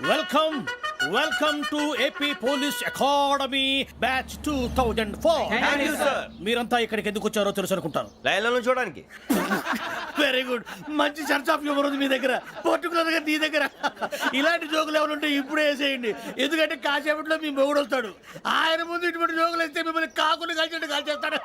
Welcome welcome to AP police academy batch 2004. మీరంతా ఇక్కడికి ఎందుకు వచ్చారో తెలుసు అనుకుంటాను. లైన్లో చూడడానికి. వెరీ గుడ్, మంచి చర్చ్ ఆఫ్ హ్యూమర్ ఉంది మీ దగ్గర, పర్టికులర్ గా నీ దగ్గర. ఇలాంటి జోకులు ఏమైనా ఉంటే ఇప్పుడే వేసేయండి, ఎందుకంటే కాసేపట్లో మీ మొగుడు వస్తాడు. ఆయన ముందు ఇటువంటి జోకులు వేస్తే మిమ్మల్ని కాకుండా కాల్చేట్టు కాల్చేస్తాడు.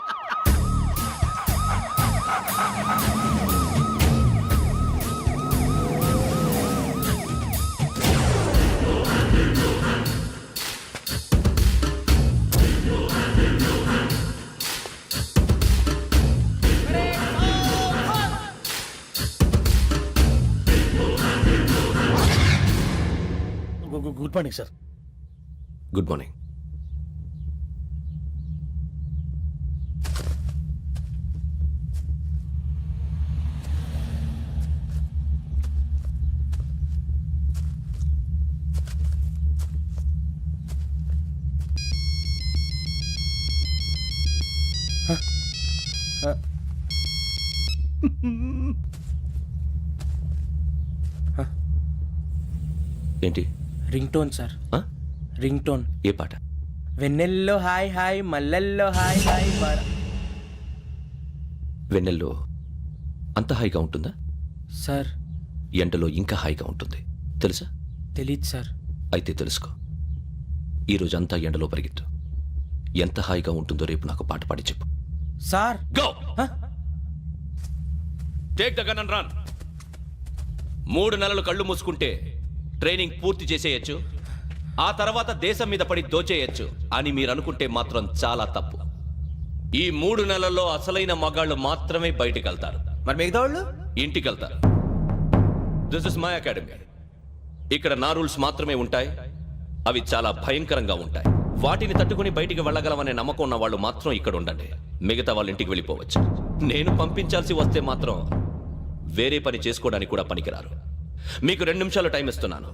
Good morning sir. Good morning. ఏంటి? Ring tone sir. Ring tone. ఏ పాట? వెన్నెల్లో హాయ్ హాయ్ మల్లెల్లో హాయ్ హాయ్. వెన్నెల్లో అంత హాయిగా ఉంటుందా సార్? ఎండలో ఇంకా హాయిగా ఉంటుంది తెలుసా? తెలీదు సార్. అయితే తెలుసుకో, ఈరోజు అంతా ఎండలో పరిగెత్తు. ఎంత హాయిగా ఉంటుందో రేపు నాకు పాట పాడి చెప్పు. Sir go take the gun and run. 3 నెలలు కళ్ళు మూసుకుంటే ట్రైనింగ్ పూర్తి చేసేయచ్చు, ఆ తర్వాత దేశం మీద పడి దోచేయచ్చు అని మీరు అనుకుంటే మాత్రం చాలా తప్పు. ఈ 3 నెలల్లో అసలైన మగాళ్ళు మాత్రమే బయటికి వెళ్తారు. మరి మిగతా వాళ్ళు ఇంటికి వెళ్తారు. This is my academy. ఇక్కడ నా రూల్స్ మాత్రమే ఉంటాయి, అవి చాలా భయంకరంగా ఉంటాయి. వాటిని తట్టుకుని బయటికి వెళ్ళగలమనే నమ్మకం ఉన్న వాళ్ళు మాత్రం ఇక్కడ ఉండండి, మిగతా వాళ్ళు ఇంటికి వెళ్ళిపోవచ్చు. నేను పంపించాల్సి వస్తే మాత్రం వేరే పని చేసుకోవడానికి కూడా పనికిరారు. మీకు 2 నిమిషాలు టైం ఇస్తున్నాను,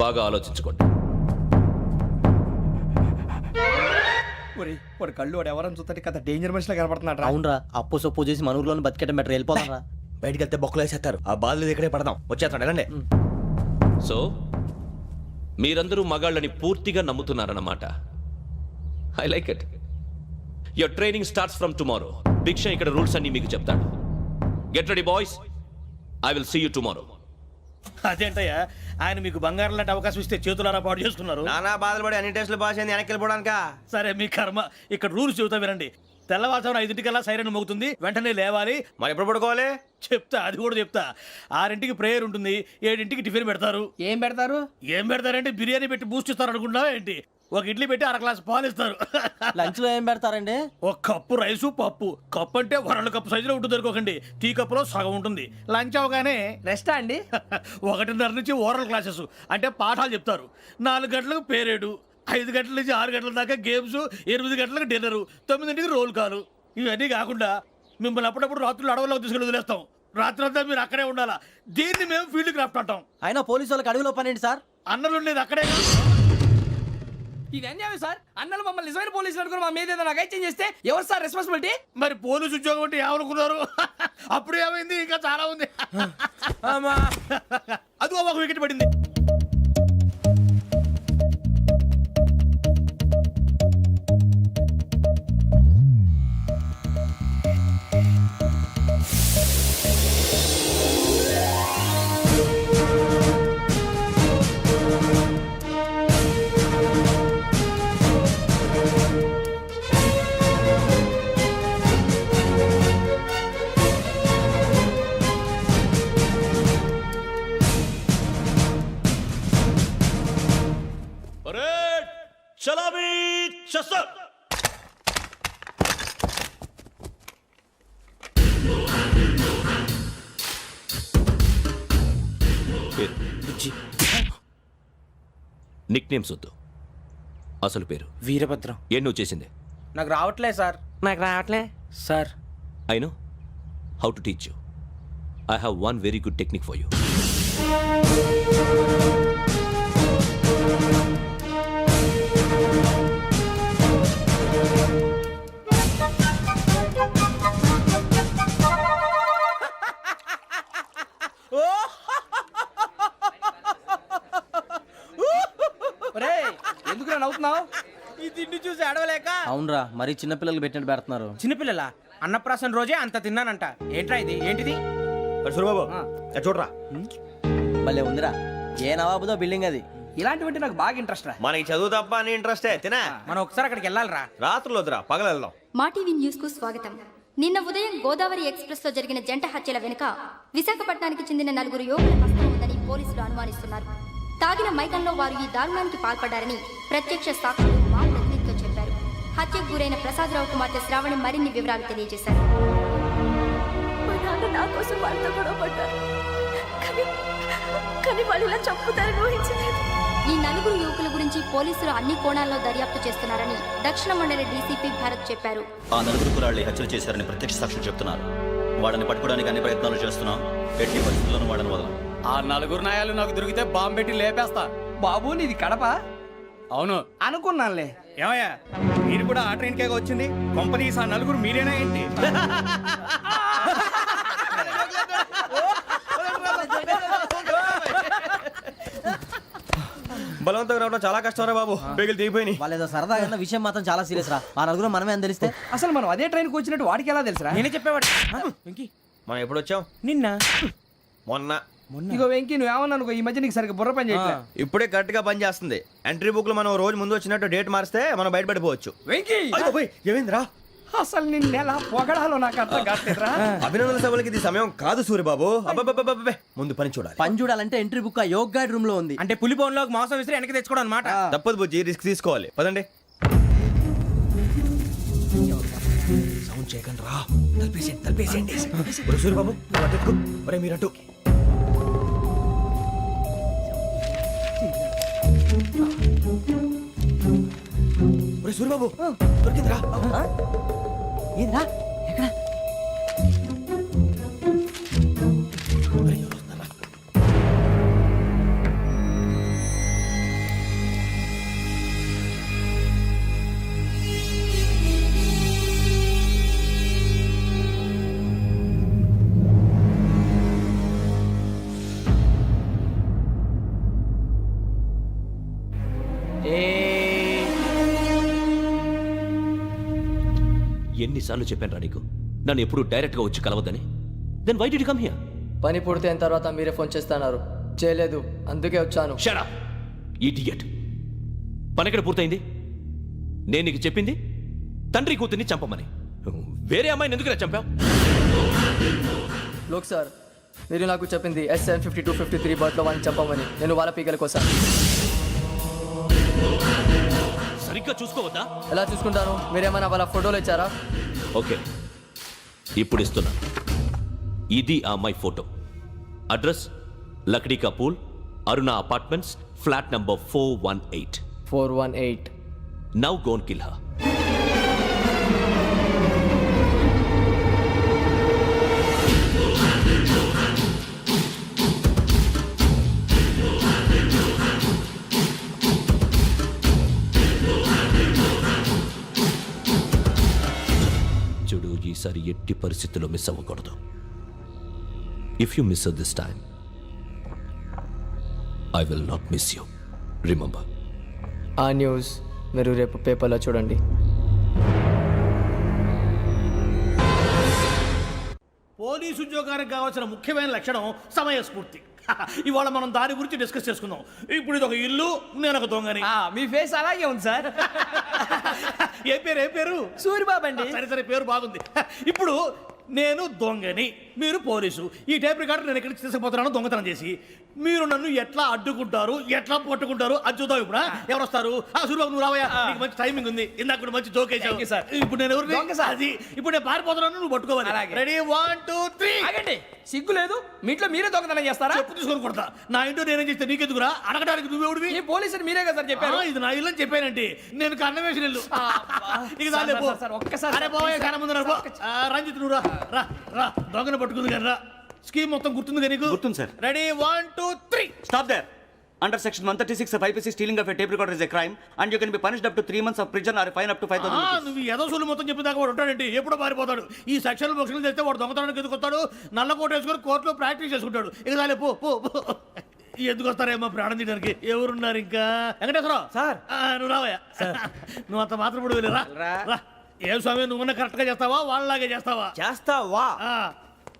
బాగా ఆలోచించుకోండి. వాడు కళ్ళు వాడు ఎవరైనా చూస్తే కదా డేంజర్ మనిషిలో కనపడుతున్నాడు. అవునరా, అప్పు సొప్పు చేసి మన ఊర్లో బతికేయడం బెటర్. వెళ్ళిపోతారా? బయటికి వెళ్తే బొక్కలు వేసేస్తారు. ఆ బాధలు ఇక్కడే పడదాం. వచ్చేస్తాడు వెళ్ళండి. సో మీరందరూ మగాళ్ళని పూర్తిగా నమ్ముతున్నారన్నమాట. I like it. Your training starts from tomorrow. భిక్ష ఇక్కడ రూల్స్ అన్ని మీకు చెప్తాడు. Get ready boys, I will see you tomorrow. అదేంటయ్యా, ఆయన మీకు బంగారం లాంటి అవకాశం ఇస్తే చేతులారా పాటు చేసుకున్నారు. నానా బాధలు పడి అన్ని టెస్టులు పాస్ అయింది, వెనక్కి వెళ్ళిపోవడానికా? సరే మీ కర్మ. ఇక్కడ రూల్స్ చెబుతా వినండి. తెల్లవారుజామున 5 సైరన్ మోగుతుంది, వెంటనే లేవాలి. మరి ఎప్పుడు పడుకోవాలి? చెప్తా, అది కూడా చెప్తా. 6 ప్రేయర్ ఉంటుంది, 7 టిఫిన్ పెడతారు. ఏం పెడతారు? ఏం పెడతారంటే బిర్యానీ పెట్టి బూస్ట్ ఇస్తారు అనుకుంటున్నావా ఏంటి? ఒక ఇడ్లీ పెట్టి 1 గ్లాస్ పాలు ఇస్తారు. లంచ్ లో ఏం పెడతారండి? ఒక కప్పు రైసు పప్పు. కప్పు అంటే 1 కప్పు సైజులో ఉంటుంది అనుకోకండి, టీ కప్పులో సగం ఉంటుంది. లంచ్ అవగానే రెస్టా అండి? 1:30 నుంచి ఓరల్ క్లాసెస్ అంటే పాఠాలు చెప్తారు. 4 గంటలకు పేరేడు, 5 గంటల నుంచి 6 గంటల దాకా గేమ్స్, 8 గంటలకు డిన్నరు, 9 రోల్ కాలు. ఇవన్నీ కాకుండా మిమ్మల్ని అప్పుడప్పుడు రాత్రులు అడవుల్లో తీసుకెళ్ళి వదిలేస్తాం. రాత్రి అంతా మీరు అక్కడే ఉండాలా. దీన్ని మేము ఫీల్డ్ క్రాఫ్ట్ అంటాం. అయినా పోలీసు వాళ్ళకి అడవిలో పని ఏంటి సార్? అన్నలు ఉండేది అక్కడే. ఇది అన్యాయం సార్. అన్నలు మమ్మల్ని నిజమైన పోలీసులు అనుకుని మా మీద ఏదైనా నగైత్యం చేస్తే ఎవరు సార్ రెస్పాన్సిబిలిటీ? మరి పోలీసు ఉద్యోగం అంటే ఏమనుకున్నారు? అప్పుడు ఏమైంది, ఇంకా చాలా ఉంది. అది ఒక వికెట్ పడింది. చలామీ చసర్. నిక్ నేమ్స్ వద్దు, అసలు పేరు. వీరభద్రం. ఏం నువ్వు చేసింది? నాకు రావట్లే సార్. నాకు రావట్లే sir. I know how to teach you. I have one very good technique for you. ఏడుస్తున్నావు? ఈ తిండి చూసి అడవలేక. అవునరా మరి చిన్నపిల్లలు పెట్టినట్టు పెడుతున్నారు. చిన్నపిల్లల అన్నప్రాసన రోజే అంత తిన్నానంట. ఏంట్రా ఇది? ఏంటిది? సూరిబాబు చూడరా, భలే ఉందిరా. ఏ నవాబుదో బిల్డింగ్ అది. ఇలాంటివంటే నాకు బాగా ఇంట్రెస్ట్ రా. మనకి చదువు తప్ప అని ఇంట్రెస్టే తినా. మనం ఒకసారి అక్కడికి వెళ్ళాలిరా. రాత్రులు వద్దురా, పగలు వెళ్దాం. మా టీవీ న్యూస్ కు స్వాగతం. నిన్న ఉదయం గోదావరి ఎక్స్ప్రెస్ లో జరిగిన జంట హత్యల వెనుక విశాఖపట్నానికి చెందిన 4 యువకుల హస్తం ఉందని పోలీసులు అనుమానిస్తున్నారు. తాగిన మైకంలో వారు ఈ దారుణానికి పాల్పడ్డారని ప్రత్యక్ష సాక్షులు మా ప్రతినిధితో చెప్పారు. హత్యకు గురైన ప్రసాదరావు కుమార్తె శ్రావణి మరిన్ని వివరాలు తెలియజేశారు. మా నాన్న నా కోసం వాళ్ళతో గొడవ పడ్డారు, కానీ వాళ్ళు ఇలా చంపుతారని ఊహించలేదు. ఈ 4 యువకుల గురించి పోలీసులు అన్ని కోణాల్లో దర్యాప్తు చేస్తున్నారని దక్షిణ మండలి డీసీపీ భరత్ చెప్పారు. ఆ 4 కురాళ్ళు హత్యలు చేశారని ప్రత్యక్ష సాక్షులు చెప్తున్నారు. వాళ్ళని పట్టుకోవడానికి అన్ని ప్రయత్నాలు చేస్తున్నాం. ఎట్టి పరిస్థితుల్లోనూ వాళ్ళని వదలం. ఆ 4 నాయాలు నాకు దొరికితే బాంబు పెట్టి లేపేస్తా. బాబు నీది కడప? అవును అనుకున్నానులే. ఏమయ్యా, మీరు కూడా ఆ ట్రైన్ కేగా వచ్చింది? కంపెనీస్ ఆ 4 మీరేనా ఏంటి? బలవంతంగా రావడం చాలా కష్టం రా బాబు, బేగులు దిగిపోయినాయి. వాళ్ళేదో సరదాగా అన్న విషయం మాత్రం చాలా సీరియస్ రా. ఆ నలుగురు మనమే అని తెలిస్తే అసలు మనం అదే ట్రైన్కి వచ్చినట్టు వాడికి ఎలా తెలుసురా? నేనే చెప్పేవాడు. వెంకీ, మనం ఎప్పుడు వచ్చాం? నిన్న మొన్న. ఇగో వెంకీ నువ్వేమన్నా అనుకో, ఈ మధ్య నీకు సరిగ్గా బుర్ర పని చేయట్లే. ఇప్పుడే కరెక్ట్ గా పని చేస్తుంది. ఎంట్రీ బుక్ లో మనం రోజు ముందు వచ్చినట్టు డేట్ మారిస్తే మనం బయటపడిపోవచ్చు. వెంకీ ఏమైందిరా? అసలు నిన్న ఎలా పొగడాలో నాకు అర్థం కాట్లేదురా. అభినందన సభలకి ఇది సమయం కాదు సూరిబాబు. అబ్బబ్బబ్బబ్బబ్బే, ముందు పని చూడాలి. పని చూడాలంటే ఎంట్రీ బుక్ ఆ యోగ్ గైడ్ రూమ్ లో ఉంది. అంటే పులి బోన్లోకి మాంసం విసిరి వెనక్కి తెచ్చుకోవడం అనమాట. తప్పదు బుజ్జి, రిస్క్ తీసుకోవాలి. పదండి. సౌండ్ చేయకండి రా. తలపేసేయండి. సూరిబాబు నువ్వు అటు ఎక్కు. ఒరే మీరు అటు. ఒరే సూరిబాబు దొరికిందిరా. ఏంద్రా ఎక్కడ? ఒరే, ఎవరు వస్తున్నారా? ఎన్నిసార్లు చెప్పాను రా నీకు నన్ను ఎప్పుడు డైరెక్ట్ గా వచ్చి కలవద్దని? Then why did you come here? పని పూర్తయిన తర్వాత మీరే ఫోన్ చేస్తున్నారు. చేయలేదు, అందుకే వచ్చాను. Shut up idiot. పని ఎక్కడ పూర్తయింది? నేను నీకు చెప్పింది తండ్రి కూతుర్ని చంపమని. వేరే అమ్మాయిని ఎందుకురా చంపావు? లోక్ సార్, మీరు నాకు చెప్పింది SN5253 బర్త్లో వాళ్ళని చంపమని. నేను వాళ్ళ పీకల కోసం. సరిగ్గా చూసుకోవద్దా? ఎలా చూసుకుంటాను? మీరేమైనా వాళ్ళ ఫోటోలు ఇచ్చారా? ఓకే, ఇప్పుడు ఇస్తున్నా. ఇది ఆ అమ్మాయి ఫోటో. అడ్రస్ లక్డీ కా pool, Aruna apartments, flat number 418. 418. Now go and kill her. చూడు, ఈసారి ఎట్టి పరిస్థితుల్లో మిస్ అవ్వకూడదు. If you miss this time I will not miss you. Remember. ఆ న్యూస్ మీరు రేపు పేపర్లో చూడండి. పోలీసు ఉద్యోగానికి కావాల్సిన ముఖ్యమైన లక్షణం సమయస్ఫూర్తి. ఇవాళ మనం దాని గురించి డిస్కస్ చేసుకుందాం. ఇప్పుడు ఇది ఒక ఇల్లు, నేను ఒక దొంగని. మీ ఫేస్ అలాగే ఉంది సార్. ఏ పేరు? సూరిబాబు అండి. సరే పేరు బాగుంది. ఇప్పుడు నేను దొంగని, మీరు పోలీసు. ఈ టైప్ రికార్డు నేను ఎక్కడికి తీసుకుపోతున్నాను దొంగతనం చేసి. మీరు నన్ను ఎట్లా అడ్డుకుంటారు, ఎట్లా పట్టుకుంటారు అది చూద్దాం. ఇప్పుడు ఎవరు వస్తారు? సూరిబాబు నువ్వు రావయ్యా, నీకు మంచి టైమింగ్ ఉంది. ఇందాక కూడా మంచి జోక్ వేసావు సార్. ఇప్పుడు నేను ఎవరు? దొంగ సార్. అది ఇప్పుడు నేను పారిపోతున్నాను, నువ్వు పట్టుకోవాలి. రెడీ 1 2 3. ఆగండి, సిగ్గు లేదు? మీ ఇంట్లో మీరే దొంగతనం చేస్తారా? చెప్పు తీసుకొని కొడతా. నా ఇంట్లో నేనేం చేస్తే నీకెందుకురా? అడగడానికి నువ్వెవడివి? ఈ పోలీసులు మీరే కదా సార్ చెప్పారు. ఇది నా ఇల్లు అని చెప్పానంటే నేను కన్నం వేసిన ఇల్లు. ఇక సార్, చాలే పో. సార్, సార్, ఒక్కసారి అరే బాబాయ్, కన్నం ముందు రా. రంజిత్ నువ్వు రా. దొంగను పట్టుకుంది కానీ రా. స్కీమ్ మొత్తం గుర్తుంది కానీ నీకు? గుర్తుంది sir. Ready 1 2 3. Stop there. Under section 136 of IPC, stealing of a tape recorder is a crime and you can be punished up to 3 months of prison or a fine up to 5,000 rupees. నువ్వు ఏదో సొల్లు మొత్తం చెప్పిన దాకా వాడు ఉంటాడండి. ఎప్పుడో పారిపోతాడు. ఈ సెక్షన్లు బొక్షన్లు చేస్తే వాడు దొంగతనానికి ఎదుకొస్తాడు. నల్ల కోట వేసుకొని కోర్టులో ప్రాక్టీస్ చేసుకుంటాడు. ఇక చాలే పో. ఎందుకు వస్తారేమో ప్రాణం తీయడానికి ఎవరున్నారు ఇంకా వెంకటేశ్వరరావు సార్. నువ్వు రావయ్యా నువ్వు అంత మాత్రం ఇప్పుడు వెళ్ళి రా రా. ఏం స్వామి నువ్వు కరెక్ట్ గా చేస్తావా వాళ్ళలాగే చేస్తావా చేస్తావా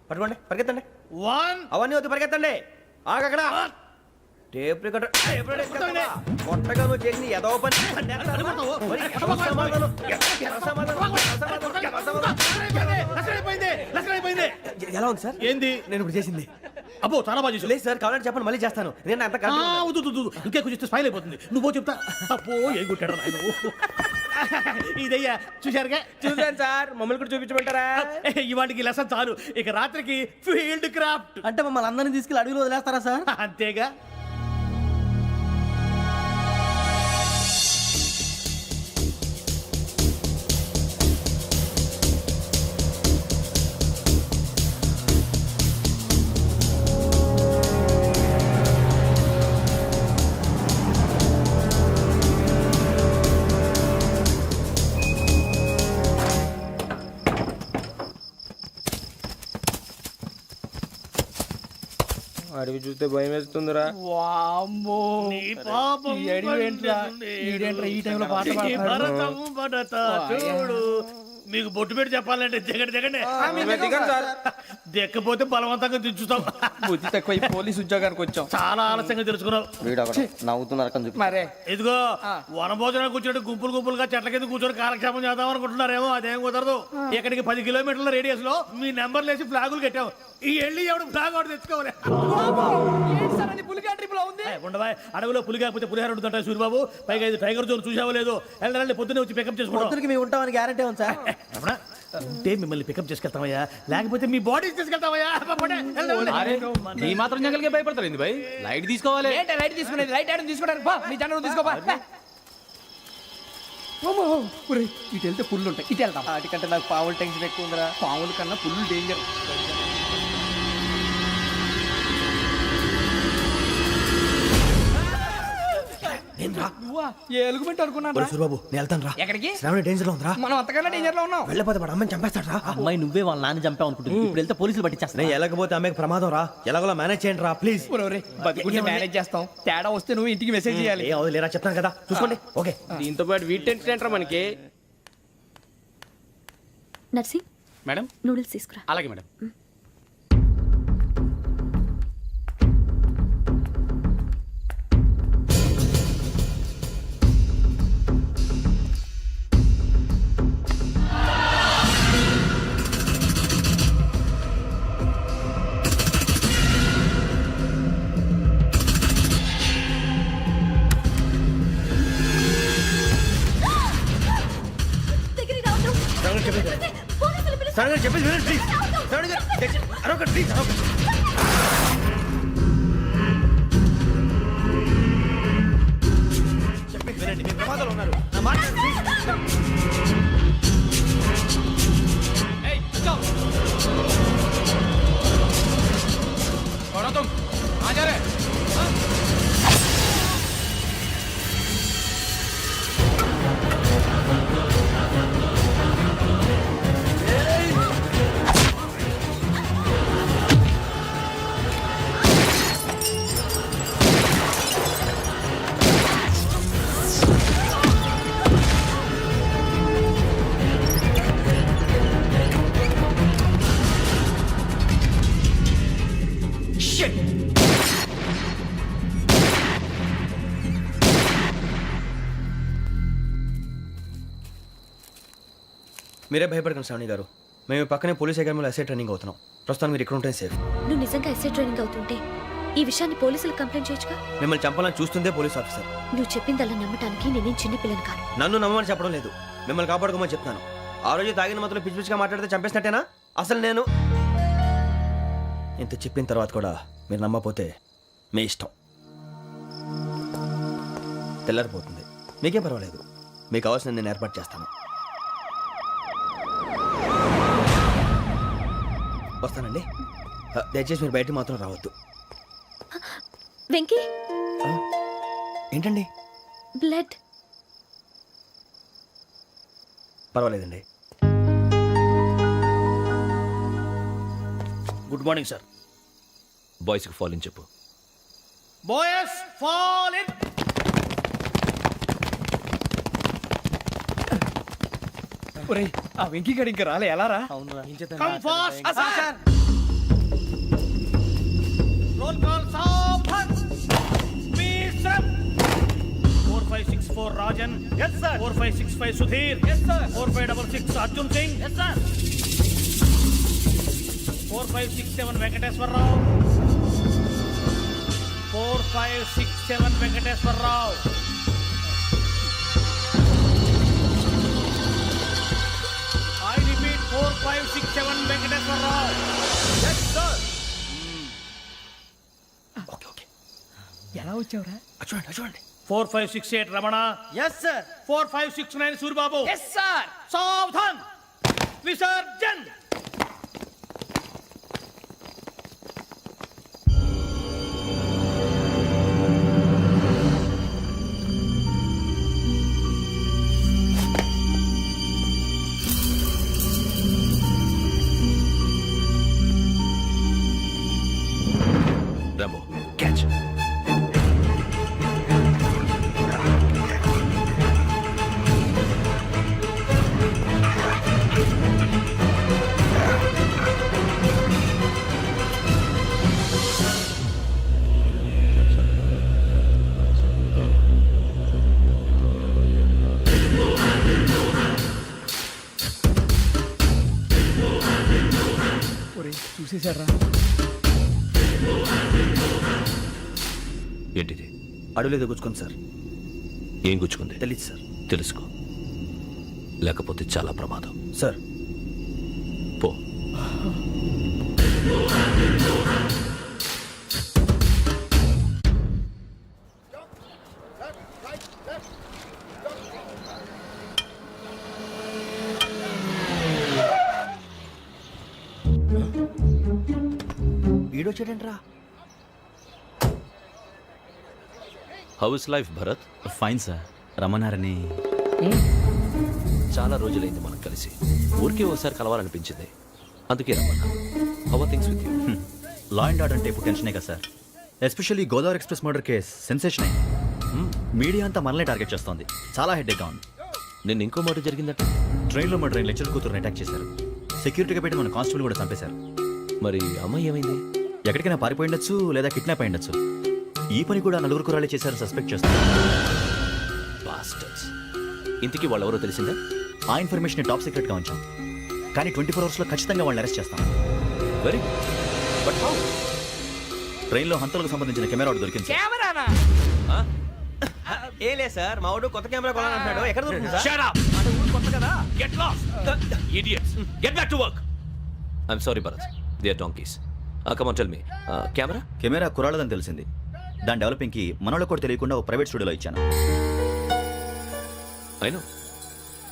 పట్టుకోండి పరిగెత్తండి వన్ అవన్నీ వద్దు పరిగెత్తండి ఆగక్కడ టేప్ రికార్డర్ కొట్టగా నువ్వు చేసింది ఏదో పని ఎలా ఉంది సార్ ఏంది నేను ఇప్పుడు చేసింది అబ్బో చాలా బాగా చేసావు. లేదు సార్ కావాలంటే చెప్పండి మళ్ళీ చేస్తాను నేను అంత ఆ, వద్దు, వద్దు, వద్దు. ఇంకే కొంచెం స్మైల్ అయిపోతుంది నువ్వు చెప్తా అబ్బో ఏం కొట్టాడు నాయన ఇదయ్యా చూశారుగా చూసాను సార్ మమ్మల్ని కూడా చూపించమంటారా ఇవాటికి లెసన్ చాలు ఇక రాత్రికి ఫీల్డ్ క్రాఫ్ట్ అంటే మమ్మల్ని అందరినీ తీసుకెళ్ళి అడుగులో వదిలేస్తారా సార్? అంతేగా అడవి చూస్తే భయం వేస్తుందిరా వామ్మో నీ పాపం ఈ అడివి ఏంట్రా? ఈడేంట్రా ఈ టైంలో పాట ఈ పాడుతున్నాడు? భరతం భరత చూడు మీకు బొట్టు పెట్టి చెప్పాలంటే దిగండి దిక్కపోతే బలవంతంగా దించుతాం బుద్ధి తక్కువ ఈ పోలీస్ ఉద్యోగానికి వచ్చాం. చాలా ఆలస్యంగా తెలుసుకున్నావు వీడు అక్కడ నవ్వుతున్నారు కని చూపి. మరే ఇదిగో వనభోజనానికి కూర్చోటి గుంపులుగా చెట్ల కింద కూర్చొని కాలక్షేపం చేద్దాం అనుకుంటున్నారేమో అదేం కుదరదు ఇక్కడికి 10 కిలోమీటర్ల రేడియస్ లో మీ నెంబర్లు వేసి ఫ్లాగులు కట్టాం ఈ వెళ్ళి ఎవడు ఫ్లాగ్ ఒకటి తెచ్చుకోవాలి ఏంటి సార్ అది పులిగా ట్రిప్ లో ఉంది? ఉండవా అడవిలో పులి కాకపోతే పులిహార ఉంటుంటాయి సూర్యబాబు పైగా ఇది టైగర్ జోన్ చూసావో లేదో వెళ్ళాలి పొద్దున్నే వచ్చి పికప్ చేసుకుంటాం పొద్దునకి మేము ఉంటామని గ్యారంటీ ఉంది సార్. రమణ, ఉంటే మిమ్మల్ని పికప్ చేసుకెళ్తామయ్యా లేకపోతే మీ బాడీ తీసుకెళ్తామయ్యా ఈ మాత్రం జంగల్కే భయపడతారు ఏంది భయ్? లైట్ తీసుకోవాలి. ఏంటి లైట్ తీసుకునేది? లైట్ ఆడని తీసుకోవడానికి బా నీ జెండా తీసుకోపా. ఇటు వెళ్తే పుల్లు ఉంటాయి ఇటు వెళ్తాం. వాటికంటే నాకు పావులు టెన్షన్ ఎక్కువ ఉందిరా. పాముల కన్నా పుల్లు డేంజర్. నువ్వా? ఏ ఎలుగుబెట్టి అనుకున్నాను రా. సూర్బాబు నేను వెళ్తాను రా ఎక్కడికి? శ్రావణి డేంజర్ లో ఉందిరా మనం అంతకన్నా డేంజర్ లో ఉన్నాం. వెళ్ళపోతే వాడు అమ్మని చంపేస్తాడు రా అమ్మాయి నువ్వే వాళ్ళ నాన్న చంపావు అనుకుంటుంది. ఇప్పుడు వెళ్తే పోలీసులు పట్టించేస్తా. నేను వెళ్ళకపోతే అమ్మాయికి ప్రమాదం రా ఎలాగోలా మేనేజ్ చేయండి రా ప్లీజ్ ఒరేయ్, బతికుంటే మేనేజ్ చేస్తాం. తేడా వస్తే నువ్వు ఇంటికి మెసేజ్ చేయాలి. ఏ అవదు లేరా చెప్తాను కదా చూసుకోండి ఓకే దీంతో పాటు వీటి టెన్షన్ ఏంట్రా మనకి? నర్సి మేడం నూడిల్స్ తీసుకురా. అలాగే మేడం. శ్రావణి గారు చెప్పేసి వినండి ప్లీజ్ శ్రావణి గారు అరొకటి ప్లీజ్ చెప్పేసి వినండి మీరు ప్రమాదాలు ఉన్నారు నా మాట ప్లీజ్ మీరే భయపడకండి శ్రావణి గారు మేము పక్కనే పోలీస్ అకాడమీలో ఎస్ఐ ట్రైనింగ్ అవుతున్నాం ప్రస్తుతం మీరు ఇక్కడ ఉంటే సేఫ్ నువ్వు నిజంగా ఎస్ఐ ట్రైనింగ్ అవుతుంటే ఈ విషయాన్ని పోలీసులకు కంప్లైంట్ చేయొచ్చుగా. మిమ్మల్ని చంపాలని చూస్తుందే పోలీస్ ఆఫీసర్ నువ్వు చెప్పిందల్లా నమ్మటానికి నేనేం చిన్నపిల్లని కాను. నన్ను నమ్మమని చెప్పడం లేదు మిమ్మల్ని కాపాడుకోమని చెప్తాను ఆ రోజు తాగిన మతలో పిచ్చి పిచ్చిగా మాట్లాడితే చంపేసినట్టేనా అసలు నేను ఇంత చెప్పిన తర్వాత కూడా మీరు నమ్మపోతే మీ ఇష్టం తెల్లారిపోతుంది మీకే పర్వాలేదు మీకు కావాల్సిన నేను ఏర్పాటు చేస్తాను వస్తానండి దయచేసి మీరు బయటకు మాత్రం రావద్దు వెంకీ ఏంటండి బ్లడ్. పర్వాలేదండి గుడ్ మార్నింగ్ సార్ బాయ్స్కి ఫాలో చెప్పు బాయ్స్ ఫాల్ ఇన్. ఒరేయ్ ఆ వెంకీ గడి ఇంకా రాలే ఎలా రా? Come fast sir. Roll call సావధాన్. విశ్రమ్. 4564 Rajan. yes sir. 4565 Sudheer. yes sir. 4566 Arjun Singh. yes sir. 4567 Venkateswara Rao. 4567 Venkateswara Rao. I repeat 4567 Venkateswara Rao. yes sir. Okay okay ఎలా వచ్చావురా? చూడండి చూడండి 4568 Ramana. Yes sir. 4569 Suribabu. Yes sir. సావధాన్. విసర్జన్. Rambo catch. ఒరేయ్ చూసేశారా? ఏంటిది? అడవిలో గుచ్చుకోండి సార్. ఏం గుచ్చుకుంది? తెలీదు సార్. తెలుసుకో, లేకపోతే చాలా ప్రమాదం. సార్ పో. ఈడొచ్చాడేంట్రా? How's life Bharat? Fine sir. రమ్మన్నారని. చాలా రోజులైంది మనం కలిసి. ఊరికే ఒకసారి కలవాలనిపించింది, అందుకే రమ్మన్నా. How are things with you? Law and order అంటే ఇప్పుడు టెన్షనే కదా sir. Especially Godavari express murder case sensation అయింది. మీడియా అంతా మనల్ని టార్గెట్ చేస్తోంది. చాలా హెడ్ఏక్గా ఉంది. నిన్న ఇంకో మాట జరిగిందట. ట్రైన్లో మా ట్రైన్ లెక్చర్ కూతురుని అటాక్ చేశారు. సెక్యూరిటీగా పెట్టి మన కానిస్టేబుల్ కూడా చంపేశారు. మరి అమ్మాయి ఏమైంది? ఎక్కడికైనా పారిపోయి ఉండొచ్చు, లేదా కిడ్నాప్ అయి ఉండొచ్చు. ఈ పని కూడా నలుగురు కురాలే చేశారని సస్పెక్ట్ చేస్తారు. బాస్టర్స్. ఇంతకీ వాళ్ళెవరో తెలిసిందా? ఆ ఇన్ఫర్మేషన్ టాప్ సీక్రెట్గా ఉంచాం, కానీ 24 అవర్స్లో ఖచ్చితంగా వాళ్ళని అరెస్ట్ చేస్తాం. Very but how? ట్రైన్లో హంతలకు సంబంధించిన కెమెరా ఒకటి దొరికింది సార్. కెమెరానా? ఏ లే సార్, మా వాడు కొత్త కెమెరా కొనాలంటున్నాడు. ఎక్కడ దొరుకుతుంది సార్? Shut up! కొత్త కదా, get lost. Idiots! Get back to work! I'm sorry, Bharat. They are donkeys. Come on, tell me. Camera? Camera కురాలదని తెలిసింది. దాని డెవలపింగ్కి మనోళ్ళకి కూడా తెలియకుండా ఒక ప్రైవేట్ స్టూడియోలో ఇచ్చాను. I know.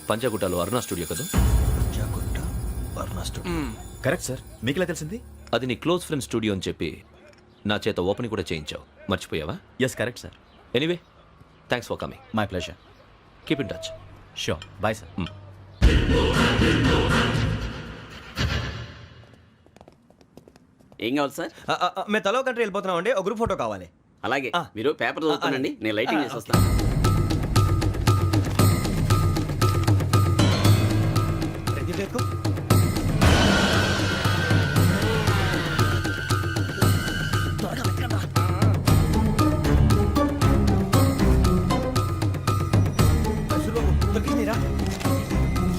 పంజాగుట్టలో అరుణ స్టూడియో కదా? Correct sir. మీకు ఇలా తెలిసింది? అది నీ క్లోజ్ ఫ్రెండ్ స్టూడియో అని చెప్పి నా చేత ఓపెనింగ్ కూడా చేయించావు. మర్చిపోయావా? Yes correct sir. Anyway, thanks for coming. My pleasure. Keep in touch. Sure. Bye sir. ఏం కావాలి సార్? మేము తలో కంట్రీ వెళ్ళిపోతున్నాం అండి. ఒక గ్రూప్ ఫోటో కావాలి. అలాగే మీరు పేపర్ చదువుతానండి, నేను లైటింగ్ చేసి వస్తాను. ప్రదీప్ ఎక్కు.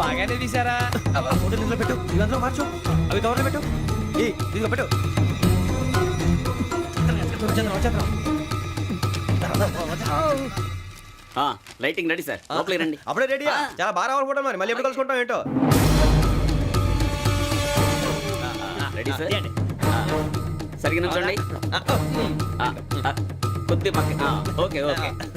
బాగానే తీసారా? ఫోటో ఇందులో పెట్టు, ఇవి అందులో మార్చు, అవి కవర్లో పెట్టు. ఇదిగో పెట్టు. వచ్చేద్దాం. లైటింగ్ రెడీ సార్, లోపలికి రండి. అప్పుడే రెడీ? చాలా బాగా రావాలి ఫోటో. మరి మళ్ళీ ఎప్పుడు కలుసుకుంటాం ఏంటో. Ready sir. సరిగ్గా నుంచోండి. కొద్ది పక్క. Okay okay.